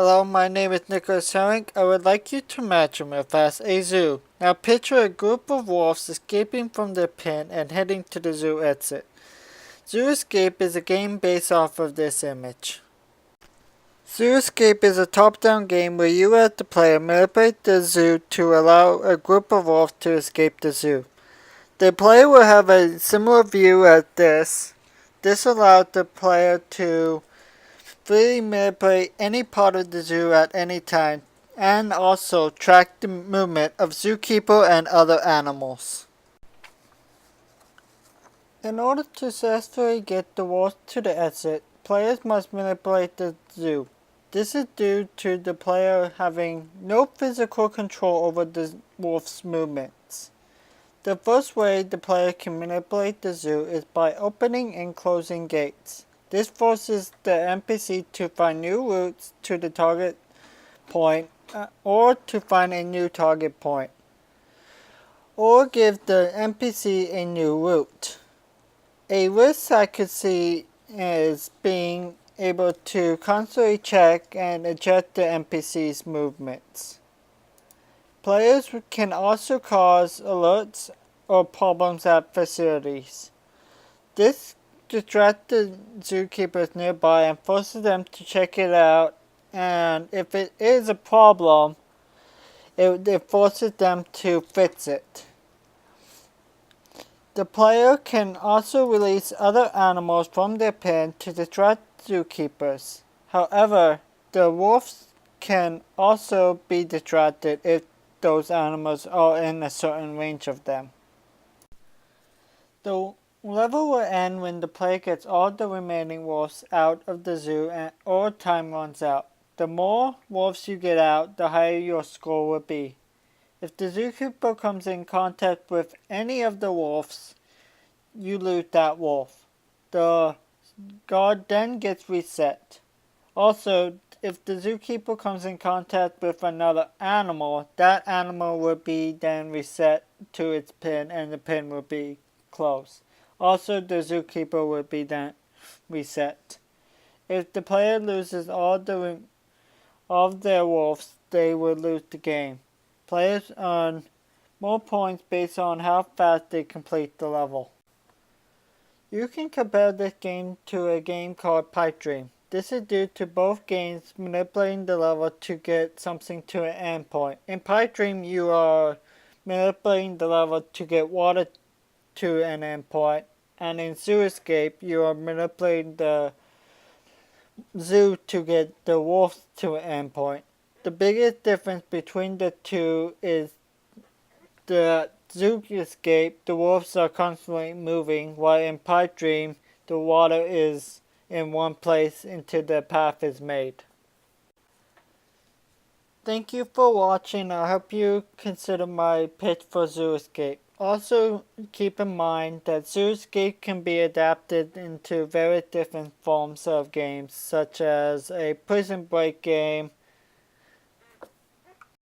Hello, my name is Nicholas Herring. I would like you to imagine with us a zoo. Now picture a group of wolves escaping from their pen and heading to the zoo exit. Zoo Escape is a game based off of this image. Zoo Escape is a top-down game where you as the player manipulate the zoo to allow a group of wolves to escape the zoo. The player will have a similar view as this. This allows the player to freely manipulate any part of the zoo at any time, and also track the movement of zookeeper and other animals. In order to successfully get the wolves to the exit, players must manipulate the zoo. This is due to the player having no physical control over the wolf's movements. The first way the player can manipulate the zoo is by opening and closing gates. This forces the NPC to find new routes to the target point or to find a new target point, or give the NPC a new route. A risk I could see is being able to constantly check and adjust the NPC's movements. Players can also cause alerts or problems at facilities. This distracts the zookeepers nearby and forces them to check it out, and if it is a problem, it forces them to fix it. The player can also release other animals from their pen to distract zookeepers. However, the wolves can also be distracted if those animals are in a certain range of them. The level will end when the player gets all the remaining wolves out of the zoo or time runs out. The more wolves you get out, the higher your score will be. If the zookeeper comes in contact with any of the wolves, you loot that wolf. The guard then gets reset. Also, if the zookeeper comes in contact with another animal, that animal will be then reset to its pen and the pen will be closed. Also, the zookeeper will be then reset. If the player loses all of their wolves, they will lose the game. Players earn more points based on how fast they complete the level. You can compare this game to a game called Pipe Dream. This is due to both games manipulating the level to get something to an endpoint. In Pipe Dream, you are manipulating the level to get water to an endpoint, and in Zoo Escape, you are manipulating the zoo to get the wolves to an endpoint. The biggest difference between the two is the Zoo Escape, the wolves are constantly moving, while in Pipe Dream, the water is in one place until the path is made. Thank you for watching. I hope you consider my pitch for Zoo Escape. Also, keep in mind that Zoo Escape can be adapted into very different forms of games, such as a prison break game,